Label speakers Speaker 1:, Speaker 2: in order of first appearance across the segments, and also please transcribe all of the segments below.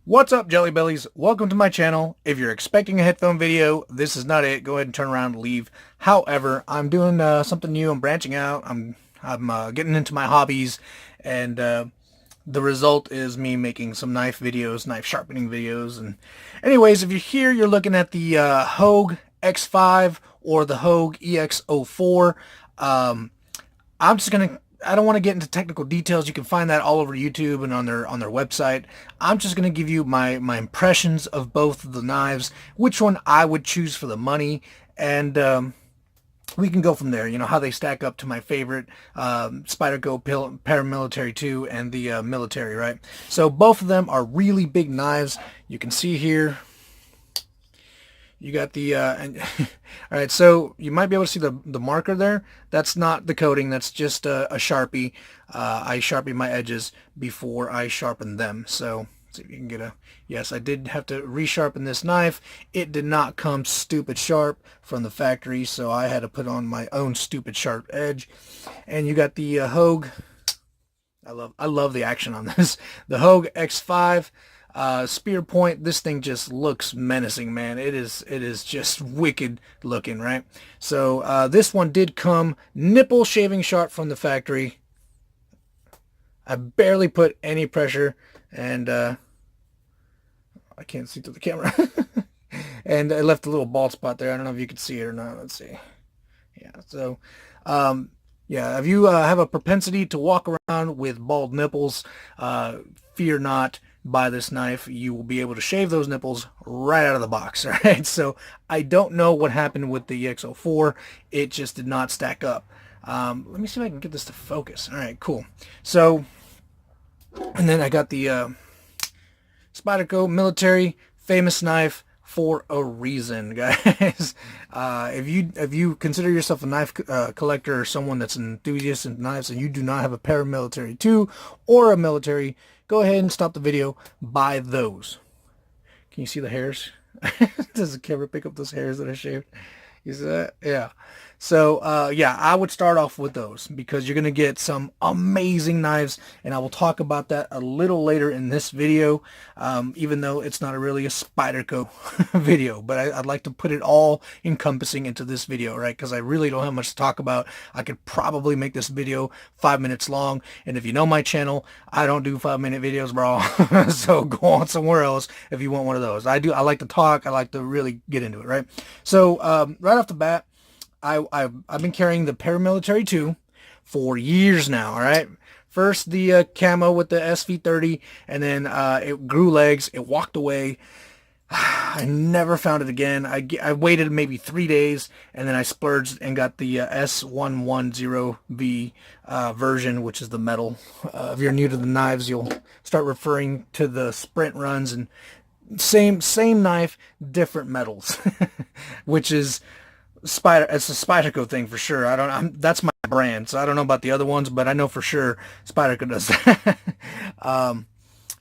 Speaker 1: What's up, Jelly Bellies? Welcome to my channel. If you're expecting a headphone video, this is not it. Go ahead and turn around and leave. However, I'm doing something new. I'm branching out. I'm getting into my hobbies, and the result is me making some knife videos, knife sharpening videos. And anyways, if you're here, you're looking at the Hogue X5 or the Hogue EX04. I'm just gonna. I don't want to get into technical details. You can find that all over YouTube and on their website. I'm just gonna give you my impressions of both of the knives, which one I would choose for the money, and we can go from there. You know how they stack up to my favorite Spyderco Paramilitary 2 and the military, right? So both of them are really big knives. You can see here. You got the, all right, so you might be able to see the marker there. That's not the coating, that's just a Sharpie. I Sharpie my edges before I sharpen them. So, let's see if you can get a, yes, I did have to resharpen this knife. It did not come stupid sharp from the factory, so I had to put on my own stupid sharp edge. And you got the Hogue, I love the action on this. The Hogue X5. Spear point, this thing just looks menacing, man. It is just wicked looking, right? So this one did come nipple shaving sharp from the factory. I barely put any pressure, and I can't see through the camera. And I left a little bald spot there. I don't know if you can see it or not. Let's see. Yeah, so yeah, if you have a propensity to walk around with bald nipples, fear not. Buy this knife. You will be able to shave those nipples right out of the box. All right, so I don't know what happened with the EX04. It just did not stack up. Let me see if I can get this to focus. All right, cool. So, and then I got the Spyderco Military, famous knife for a reason, guys. If you consider yourself a knife collector or someone that's an enthusiast in knives and you do not have a Peramillitary 2 or a military, go ahead and stop the video. Buy those. Can you see the hairs? Does the camera pick up those hairs that I shaved? You see that? Yeah. So, yeah, I would start off with those because you're going to get some amazing knives, and I will talk about that a little later in this video, even though it's not really a Spyderco video, but I'd like to put it all encompassing into this video, right? Because I really don't have much to talk about. I could probably make this video 5 minutes long, and if you know my channel, I don't do 5-minute videos, bro. So go on somewhere else if you want one of those. I like to talk. I like to really get into it, right? So, right off the bat, I've been carrying the Peramillitary 2 for years now, all right? First the camo with the SV30, and then it grew legs, it walked away. I never found it again. I waited maybe 3 days, and then I splurged and got the S110V version, which is the metal. If you're new to the knives, you'll start referring to the sprint runs, and same knife, different metals, which is... it's a Spyderco thing for sure. That's my brand, so I don't know about the other ones, but I know for sure Spyderco does that.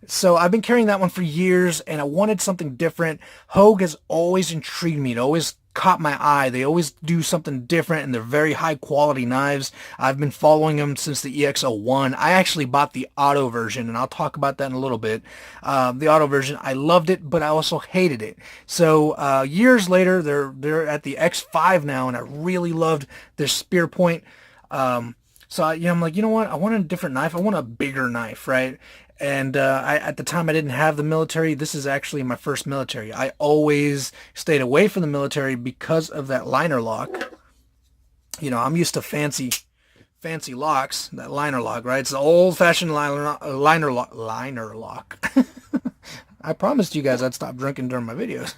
Speaker 1: So I've been carrying that one for years, and I wanted something different. Hogue has always intrigued me. It always caught my eye. They always do something different, and they're very high quality knives. I've been following them since the EX01. I actually bought the auto version, and I'll talk about that in a little bit. The auto version, I loved it, but I also hated it. So years later, they're at the X5 now, and I really loved their spear point. So I'm like, you know what? I want a different knife. I want a bigger knife, right? And at the time, I didn't have the military. This is actually my first military. I always stayed away from the military because of that liner lock. You know, I'm used to fancy locks, that liner lock, right? It's the old-fashioned liner lock. I promised you guys I'd stop drinking during my videos.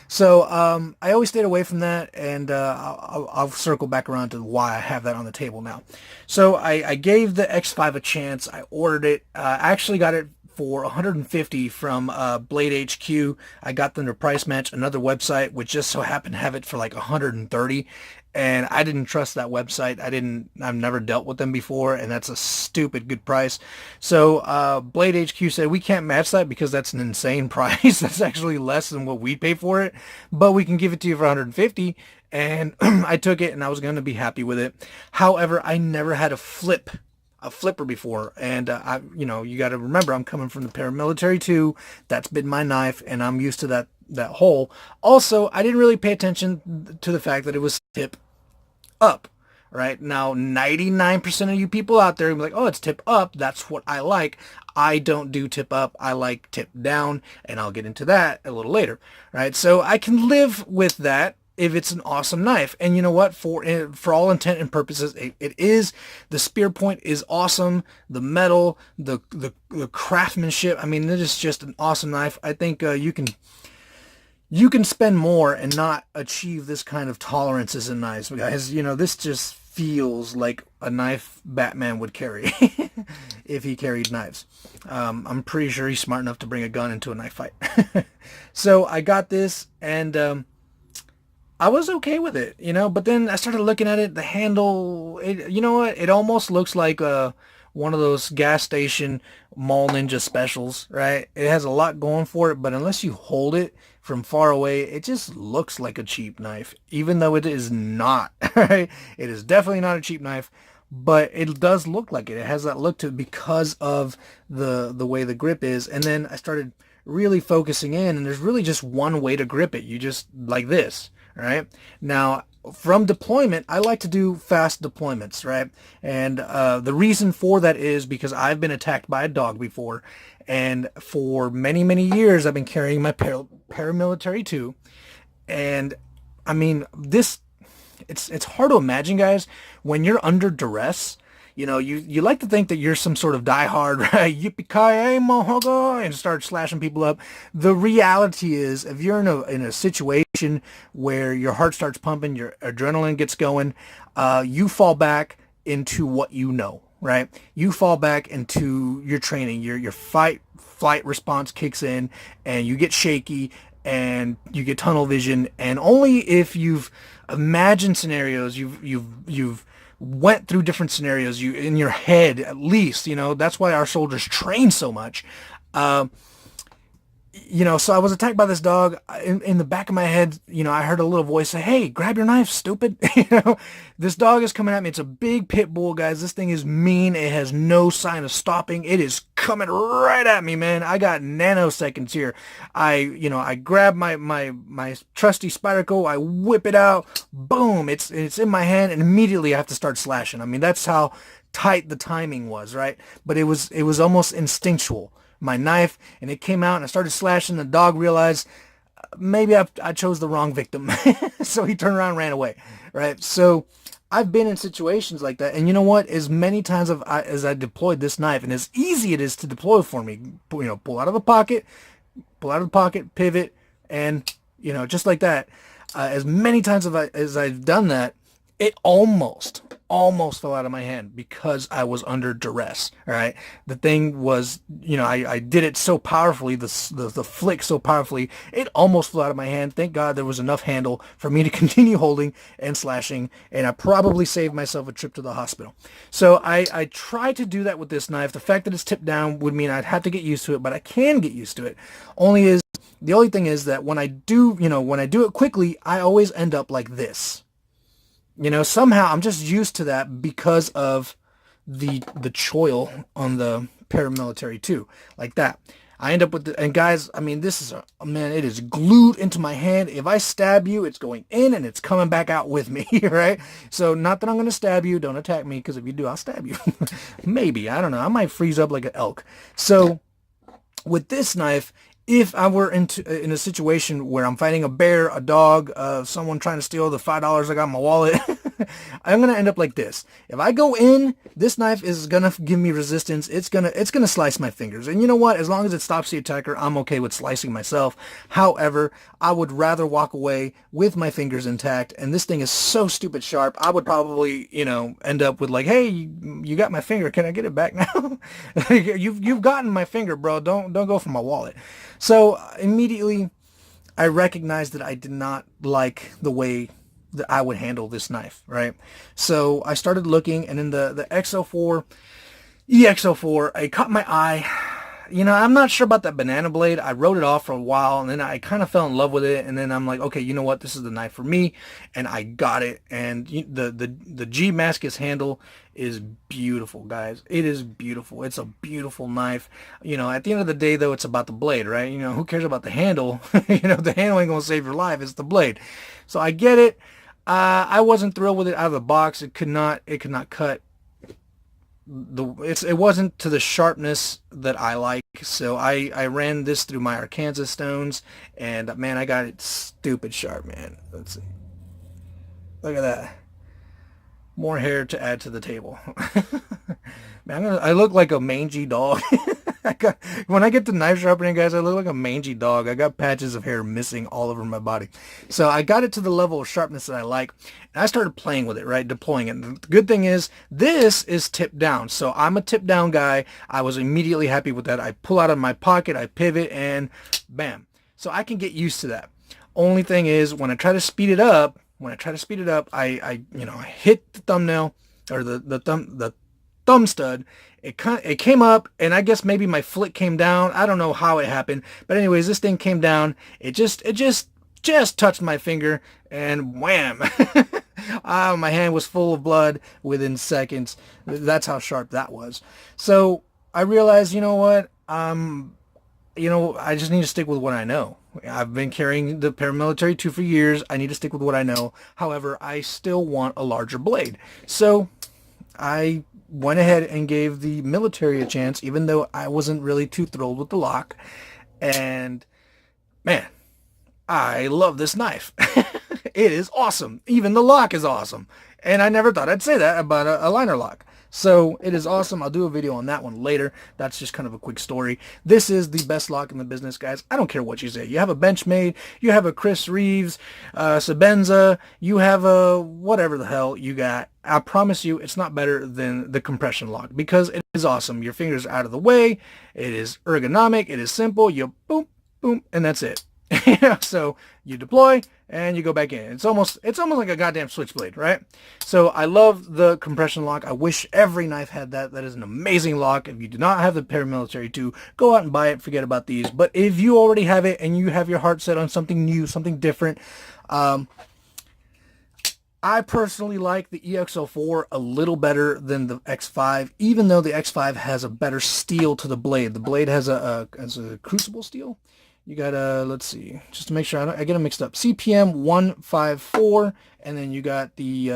Speaker 1: So I always stayed away from that, and I'll circle back around to why I have that on the table now. So I gave the X5 a chance. I ordered it. I actually got it for $150 from Blade HQ. I got them to price match another website, which just so happened to have it for like $130. And I didn't trust that website. I've never dealt with them before, and that's a stupid good price. So Blade HQ said, we can't match that because that's an insane price. That's actually less than what we pay for it, but we can give it to you for $150. And I took it, and I was going to be happy with it. However, I never had a flip flipper before, and you got to remember, I'm coming from the Peramillitary too. That's been my knife, and I'm used to that hole. Also, I didn't really pay attention to the fact that it was tip up. Right now, 99% of you people out there will be like, oh, it's tip up. That's what I like. I don't do tip up. I like tip down, and I'll get into that a little later. Right, so I can live with that if it's an awesome knife. And you know what? For all intent and purposes, it is. The spear point is awesome. The metal, the craftsmanship. I mean, it is just an awesome knife. I think you can spend more and not achieve this kind of tolerances in knives, guys. This just feels like a knife Batman would carry if he carried knives. I'm pretty sure he's smart enough to bring a gun into a knife fight. So I got this, and I was okay with it, but then I started looking at it, the handle, you know what? It almost looks like one of those gas station mall ninja specials, right? It has a lot going for it, but unless you hold it from far away, it just looks like a cheap knife, even though it is not, right? It is definitely not a cheap knife, but it does look like it. It has that look to it because of the way the grip is. And then I started really focusing in, and there's really just one way to grip it. You just, like this, right? Now, from deployment, I like to do fast deployments, right? And the reason for that is because I've been attacked by a dog before, and for many, many years, I've been carrying my Peramillitary too. And I mean, it's hard to imagine, guys, when you're under duress. You like to think that you're some sort of diehard, right? Yippee-ki-yay, mohogo, and start slashing people up. The reality is, if you're in a situation where your heart starts pumping, your adrenaline gets going, you fall back into what you know, right? You fall back into your training. Your fight-flight response kicks in, and you get shaky, and you get tunnel vision. And only if you've imagined scenarios, you've went through different scenarios, you in your head at least, that's why our soldiers train so much. So I was attacked by this dog. In the back of my head, I heard a little voice say, hey, grab your knife, stupid. This dog is coming at me. It's a big pit bull, guys. This thing is mean. It has no sign of stopping. It is coming right at me, man. I got nanoseconds here. I grab my trusty Spyderco. I whip it out. Boom. It's in my hand, and immediately I have to start slashing. I mean, that's how tight the timing was, right? But it was almost instinctual. My knife, and it came out, and I started slashing. The dog realized maybe I chose the wrong victim. So he turned around and ran away, right? So I've been in situations like that, and you know what? As many times as I deployed this knife, and as easy it is to deploy for me, pull out of the pocket, pivot, and just like that. As many times as I've done that, it almost fell out of my hand because I was under duress. All right, the thing was, I did it so powerfully, the flick so powerfully, it almost fell out of my hand. Thank God there was enough handle for me to continue holding and slashing, and I probably saved myself a trip to the hospital. So I try to do that with this knife. The fact that it's tipped down would mean I'd have to get used to it, but I can get used to it. The only thing is that when I do it quickly, I always end up like this. Somehow I'm just used to that because of the choil on the Peramillitary too, like that. I end up with and guys, I mean, this is it is glued into my hand. If I stab you, it's going in and it's coming back out with me, right? So not that I'm going to stab you. Don't attack me, because if you do, I'll stab you. Maybe, I don't know. I might freeze up like an elk. So with this knife, if I were in a situation where I'm fighting a bear, a dog, someone trying to steal the $5 I got in my wallet, I'm going to end up like this. If I go in, this knife is going to give me resistance. It's going to slice my fingers. And you know what? As long as it stops the attacker, I'm okay with slicing myself. However, I would rather walk away with my fingers intact. And this thing is so stupid sharp, I would probably, end up with like, hey, you got my finger. Can I get it back now? You've gotten my finger, bro. Don't go for my wallet. So immediately I recognized that I did not like the way that I would handle this knife, right? So I started looking, and in the EX04, it caught my eye. you know, I'm not sure about that banana blade. I wrote it off for a while, and then I kind of fell in love with it, and then I'm like, okay, you know what? This is the knife for me, and I got it. And the G Mascus handle is beautiful, guys. It is beautiful. It's a beautiful knife. You know, at the end of the day, though, it's about the blade, right? You know, who cares about the handle? You know, the handle ain't gonna save your life. It's the blade. So I get it. I wasn't thrilled with it out of the box. It could not cut it wasn't to the sharpness that I like. So I ran this through my Arkansas stones, and man, I got it stupid sharp, man. Let's see. Look at that. More hair to add to the table. Man, I look like a mangy dog. When I get to knife sharpening, guys, I look like a mangy dog. I got patches of hair missing all over my body. So I got it to the level of sharpness that I like, and I started playing with it, right? Deploying it. And the good thing is, this is tipped down. So I'm a tip down guy. I was immediately happy with that. I pull out of my pocket, I pivot, and bam. So I can get used to that. Only thing is, when I try to speed it up, I hit the thumbnail, or the thumb stud. It came up, and I guess maybe my flick came down. I don't know how it happened, but anyways, this thing came down. It just touched my finger, and wham! My hand was full of blood within seconds. That's how sharp that was. So I realized, you know what? I just need to stick with what I know. I've been carrying the Peramillitary 2 for years. I need to stick with what I know. However, I still want a larger blade. So I went ahead and gave the military a chance, even though I wasn't really too thrilled with the lock. And man, I love this knife. It is awesome. Even the lock is awesome. And I never thought I'd say that about a liner lock. So it is awesome. I'll do a video on that one later. That's just kind of a quick story. This is the best lock in the business, guys. I don't care what you say. You have a Benchmade, you have a Chris Reeves, Sebenza, you have a whatever the hell you got. I promise you it's not better than the compression lock, because it is awesome. Your fingers are out of the way. It is ergonomic. It is simple. You boom, boom, and that's it. So you deploy and you go back in. It's almost like a goddamn switchblade, right? So I love the compression lock. I wish every knife had that. That is an amazing lock. If you do not have the Peramillitary 2, go out and buy it. Forget about these. But if you already have it and you have your heart set on something new, something different, I personally like the EX04 a little better than the X5, even though the X5 has a better steel to the blade. The blade has a crucible steel. You got let's see, just to make sure I get them mixed up. CPM 154, and then you got the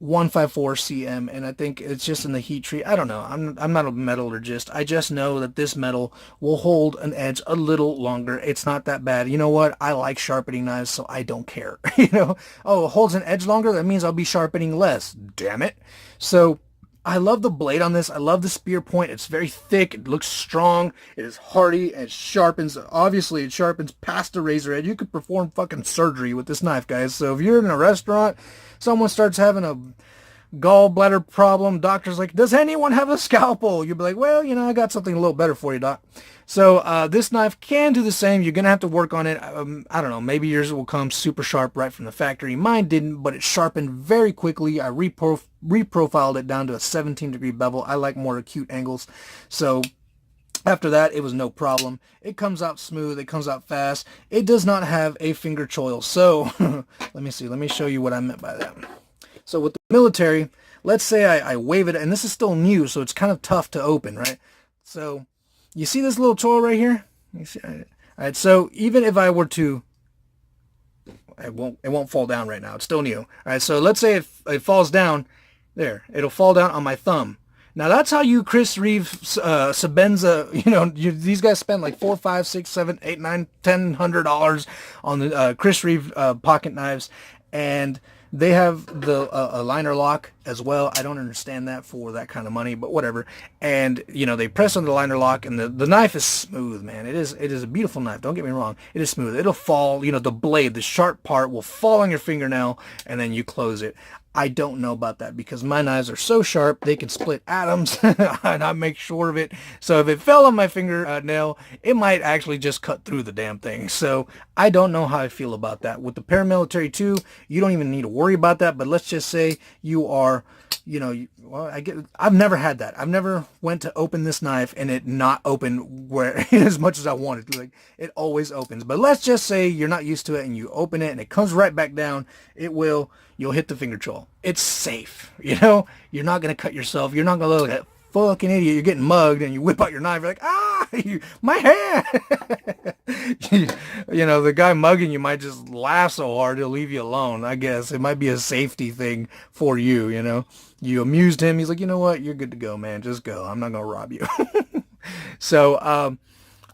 Speaker 1: 154 CM, and I think it's just in the heat treat. I don't know. I'm not a metallurgist. I just know that this metal will hold an edge a little longer. It's not that bad. You know what? I like sharpening knives, so I don't care. Oh, it holds an edge longer? That means I'll be sharpening less. Damn it. So I love the blade on this. I love the spear point. It's very thick. It looks strong. It is hardy, and it sharpens. Obviously, it sharpens past the razor edge. You could perform fucking surgery with this knife, guys. So if you're in a restaurant, someone starts having a gallbladder problem, doctor's like, does anyone have a scalpel? You'll be like, well, I got something a little better for you, doc. So this knife can do the same. You're going to have to work on it. I don't know. Maybe yours will come super sharp right from the factory. Mine didn't, but it sharpened very quickly. I reprofiled it down to a 17-degree bevel. I like more acute angles. So after that, it was no problem. It comes out smooth. It comes out fast. It does not have a finger choil. So let me see. Let me show you what I meant by that. So with the military, let's say I wave it, and this is still new, so it's kind of tough to open, right? So you see this little choil right here? You see? All right, so even if I were to, it won't fall down right now. It's still new. All right, so let's say it falls down. There, it'll fall down on my thumb. Now that's how you Chris Reeves, Sebenza, these guys spend like $4, $5, $6, $7, $8, $9, $10, $100 on the Chris Reeves pocket knives, and they have the a liner lock as well. I don't understand that for that kind of money, but whatever. And they press on the liner lock, and the knife is smooth, man. It is a beautiful knife. Don't get me wrong. It is smooth. It'll fall. The blade, the sharp part, will fall on your fingernail, and then you close it. I don't know about that because my knives are so sharp they can split atoms and I make sure of it. So if it fell on my finger nail, it might actually just cut through the damn thing. So I don't know how I feel about that. With the Peramillitary 2, you don't even need to worry about that. But let's just say you are, well, I've never had that. I've never went to open this knife and it not open where as much as I wanted. Like, it always opens. But let's just say you're not used to it and you open it and it comes right back down. You'll hit the finger choil. It's safe. You're not going to cut yourself. You're not going to look like a fucking idiot. You're getting mugged and you whip out your knife. You're like, my hand. The guy mugging you might just laugh so hard he'll leave you alone. I guess it might be a safety thing for you. You amused him. He's like, you know what? You're good to go, man. Just go. I'm not going to rob you. So,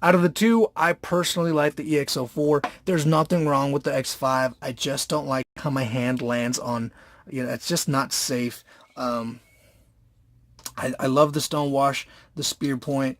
Speaker 1: out of the two, I personally like the EX04. There's nothing wrong with the X5. I just don't like how my hand lands on, it's just not safe. I love the stonewash, the spear point.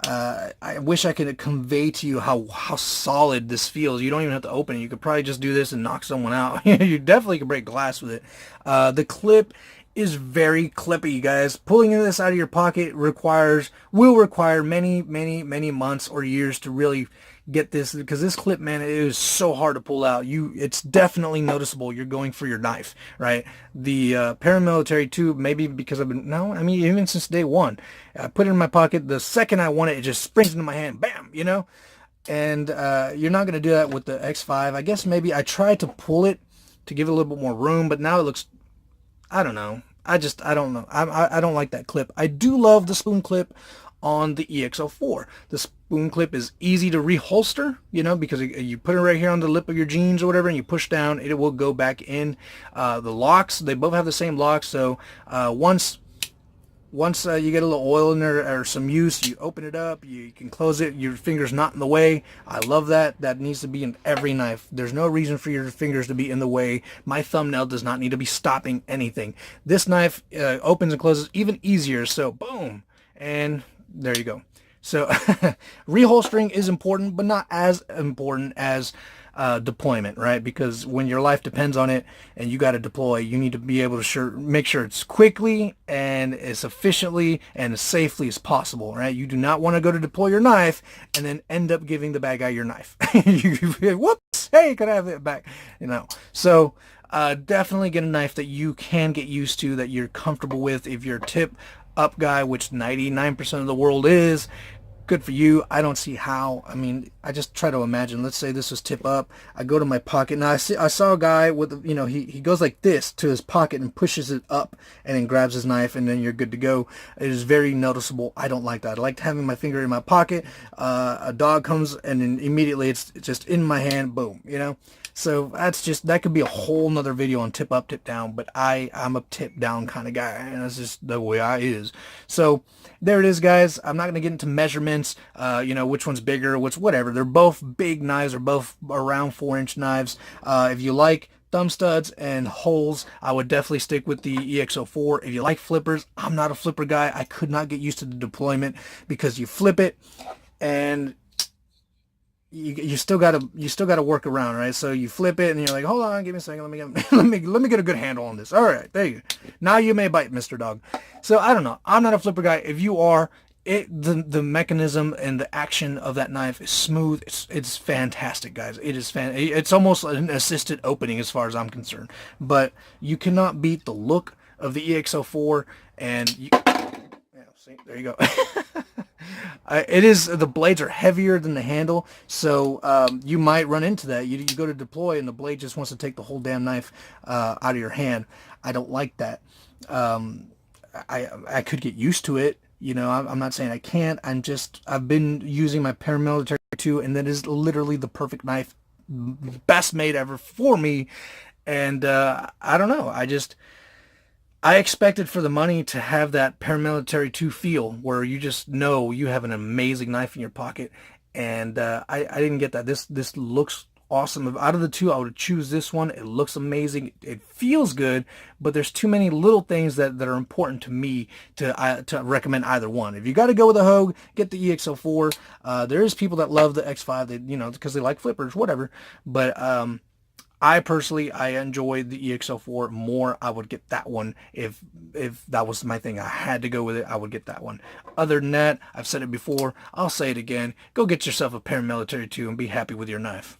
Speaker 1: I wish I could convey to you how solid this feels. You don't even have to open it. You could probably just do this and knock someone out. You definitely could break glass with it. The clip is very clippy, guys. Pulling this out of your pocket will require many months or years to really get this, because this clip, man, it is so hard to pull out. It's definitely noticeable. You're going for your knife, right? The Peramillitary 2, maybe because even since day one, I put it in my pocket. The second I want it, it just springs into my hand, bam, and you're not going to do that with the X5. I guess maybe I tried to pull it to give it a little bit more room, but now it looks, I don't know. I don't know. I don't like that clip. I do love the spoon clip on the EX04. The spoon clip is easy to reholster, because you put it right here on the lip of your jeans or whatever, and you push down, it will go back in. The locks, they both have the same lock, so once you get a little oil in there or some use, you open it up, you can close it, your finger's not in the way. I love that. That needs to be in every knife. There's no reason for your fingers to be in the way. My thumbnail does not need to be stopping anything. This knife opens and closes even easier, so boom, and there you go. So reholstering is important, but not as important as deployment, right? Because when your life depends on it and you got to deploy, you need to be able to make sure it's quickly and as efficiently and as safely as possible, right? You do not want to go to deploy your knife and then end up giving the bad guy your knife. Whoops, hey, could I have it back? So definitely get a knife that you can get used to, that you're comfortable with. If you're a tip up guy, which 99% of the world is, good for you. I don't see how. I just try to imagine. Let's say this was tip up. I go to my pocket. Now I saw a guy with, he goes like this to his pocket and pushes it up and then grabs his knife, and then you're good to go. It is very noticeable. I don't like that. I like having my finger in my pocket. A dog comes and then immediately it's just in my hand. Boom. So that could be a whole nother video on tip up, tip down, but I'm a tip down kind of guy, and that's just the way I is. So there it is, guys. I'm not going to get into measurements, which one's bigger, whatever. They're both big knives. They're both around 4-inch knives. If you like thumb studs and holes, I would definitely stick with the EX04. If you like flippers, I'm not a flipper guy. I could not get used to the deployment because you flip it and you still gotta work around, right? So you flip it and you're like, hold on, give me a second, let me get a good handle on this. All right, there you go. Now you may bite, Mr. Dog. So I don't know. I'm not a flipper guy. If you are, the mechanism and the action of that knife is smooth. It's fantastic, guys. It's almost an assisted opening as far as I'm concerned. But you cannot beat the look of the EX04, and see, there you go. The blades are heavier than the handle, so you might run into that. You go to deploy and the blade just wants to take the whole damn knife out of your hand. I don't like that. I could get used to it. I'm not saying I can't. I've been using my Peramillitary 2, and that is literally the perfect knife, best made ever for me. And I don't know. I expected for the money to have that Peramillitary 2 feel where you just know you have an amazing knife in your pocket, and I didn't get that. This looks awesome. Out of the two, I would choose this one. It looks amazing. It feels good, but there's too many little things that are important to me to recommend either one. If you got to go with a Hogue, get the EX04. There is people that love the X5, because they like flippers, whatever. But I personally, I enjoyed the EX04 more. I would get that one if that was my thing. I had to go with it. I would get that one. Other than that, I've said it before. I'll say it again. Go get yourself a Paramilitary 2 and be happy with your knife.